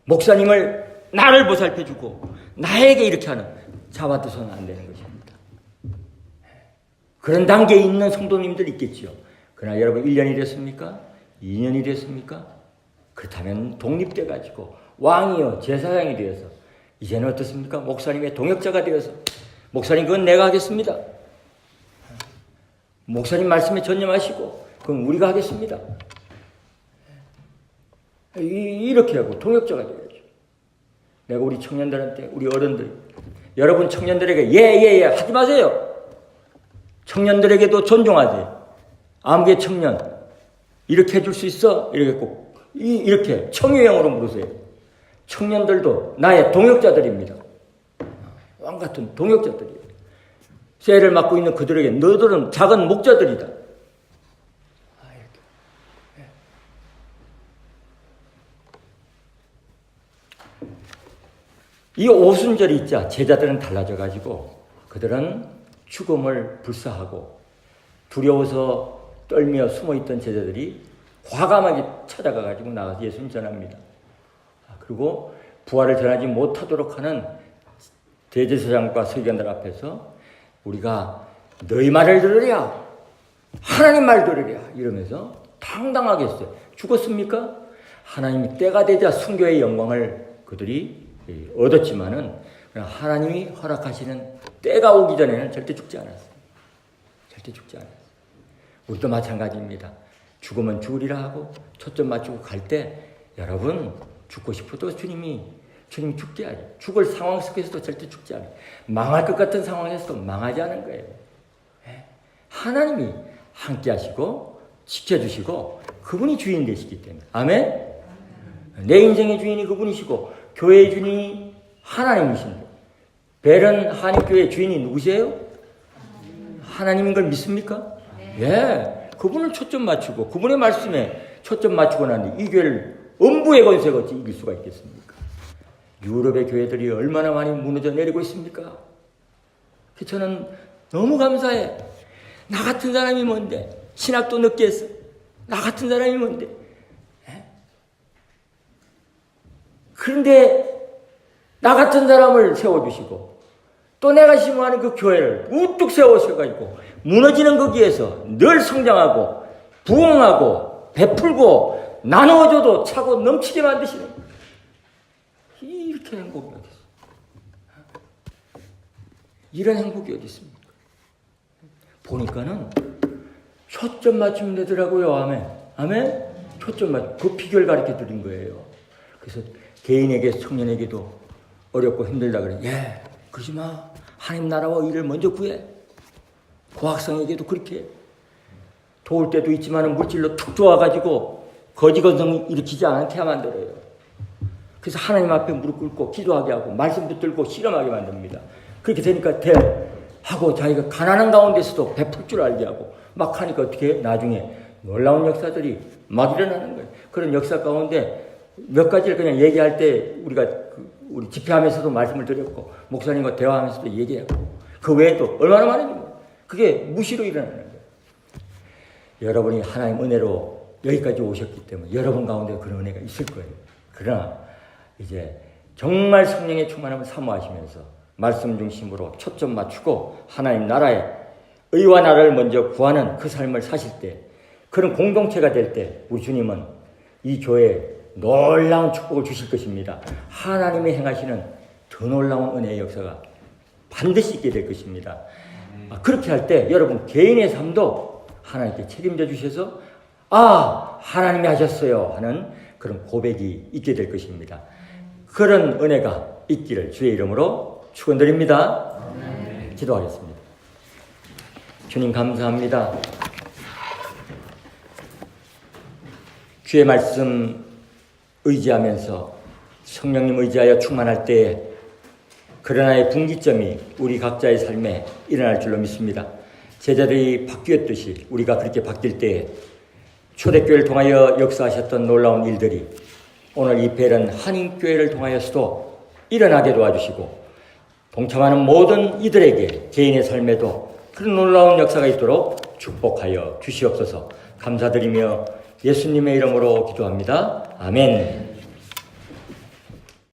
목사님을 나를 보살펴주고 나에게 이렇게 하는 잡아두서는 안 되는 것입니다. 그런 단계에 있는 성도님들 있겠죠. 그러나 여러분 1년이 됐습니까? 2년이 됐습니까? 그렇다면 독립돼 가지고 왕이요 제사장이 되어서 이제는 어떻습니까? 목사님의 동역자가 되어서 목사님 그건 내가 하겠습니다. 목사님 말씀에 전념하시고 그건 우리가 하겠습니다. 이렇게 하고 동역자가 되어야죠. 내가 우리 청년들한테 우리 어른들 여러분 청년들에게 예 하지 마세요. 청년들에게도 존중하세요. 아무개 청년 이렇게 해줄 수 있어? 이렇게 꼭 이렇게 청유형으로 물으세요. 청년들도 나의 동역자들입니다. 왕같은 동역자들이에요. 쇠를 맡고 있는 그들에게 너들은 작은 목자들이다. 이 오순절이 있자 제자들은 달라져 가지고 그들은 죽음을 불사하고 두려워서 떨며 숨어있던 제자들이 과감하게 찾아가가지고 나가서 예수님 전합니다. 그리고 부활을 전하지 못하도록 하는 대제사장과 서기관들 앞에서 우리가 너희 말을 들으랴, 하나님 말 들으랴 이러면서 당당하게 했어요. 죽었습니까? 하나님이 때가 되자 순교의 영광을 그들이 얻었지만은 하나님이 허락하시는 때가 오기 전에는 절대 죽지 않았어요. 절대 죽지 않았어요. 우리도 마찬가지입니다. 죽으면 죽으리라 하고 초점 맞추고 갈 때 여러분 죽고 싶어도 주님이 죽게 하죠. 죽을 상황 속에서도 절대 죽지 않아요. 망할 것 같은 상황에서도 망하지 않은 거예요. 하나님이 함께 하시고 지켜주시고 그분이 주인 되시기 때문에. 아멘? 내 인생의 주인이 그분이시고 교회의 주인이 하나님이신데 벨은 한인교회의 주인이 누구세요? 하나님인 걸 믿습니까? 예. 그분을 초점 맞추고 그분의 말씀에 초점 맞추고 나니 이 교회를 음부의 권세가 어찌 이길 수가 있겠습니까? 유럽의 교회들이 얼마나 많이 무너져 내리고 있습니까? 저는 너무 감사해. 나 같은 사람이 뭔데? 신학도 늦게 했어. 나 같은 사람이 뭔데? 그런데 나 같은 사람을 세워주시고 또 내가 심호하는 그 교회를 우뚝 세우셔가지고 무너지는 거기에서 늘 성장하고 부흥하고 베풀고 나누어줘도 차고 넘치게 만드시는 거예요. 이렇게 행복이 어디 있어요? 이런 행복이 어디 있습니까? 보니까는 초점 맞추면 되더라고요. 아멘. 아멘? 초점 맞추. 그 비결 가르쳐 드린 거예요. 그래서 개인에게 청년에게도 어렵고 힘들다 그래. 예, 그러지 마. 하나님 나라와 일을 먼저 구해. 고학생에게도 그렇게 해. 도울 때도 있지만 물질로 툭 좋아가지고 거지건성 일으키지 않게 만들어요. 그래서 하나님 앞에 무릎 꿇고 기도하게 하고 말씀 붙들고 실험하게 만듭니다. 그렇게 되니까 돼 하고 자기가 가난한 가운데서도 베풀 줄 알게 하고 막 하니까 어떻게 나중에 놀라운 역사들이 막 일어나는 거예요. 그런 역사 가운데 몇 가지를 그냥 얘기할 때 우리가 우리 집회하면서도 말씀을 드렸고 목사님과 대화하면서도 얘기하고 그 외에도 얼마나 많은지 그게 무시로 일어나는 거예요. 여러분이 하나님 은혜로 여기까지 오셨기 때문에 여러분 가운데 그런 은혜가 있을 거예요. 그러나 이제 정말 성령의 충만함을 사모하시면서 말씀 중심으로 초점 맞추고 하나님 나라에 의와 나라를 먼저 구하는 그 삶을 사실 때 그런 공동체가 될 때 우리 주님은 이 교회에 놀라운 축복을 주실 것입니다. 하나님이 행하시는 더 놀라운 은혜의 역사가 반드시 있게 될 것입니다. 그렇게 할 때 여러분 개인의 삶도 하나님께 책임져 주셔서 하나님이 하셨어요 하는 그런 고백이 있게 될 것입니다. 그런 은혜가 있기를 주의 이름으로 축원드립니다. 기도하겠습니다. 주님 감사합니다. 주의 말씀 의지하면서 성령님 의지하여 충만할 때에 그런 하나의 분기점이 우리 각자의 삶에 일어날 줄로 믿습니다. 제자들이 바뀌었듯이 우리가 그렇게 바뀔 때에 초대교회를 통하여 역사하셨던 놀라운 일들이 오늘 이 벨은 한인교회를 통하여서도 일어나게 도와주시고 동참하는 모든 이들에게 개인의 삶에도 그런 놀라운 역사가 있도록 축복하여 주시옵소서. 감사드리며 예수님의 이름으로 기도합니다. 아멘.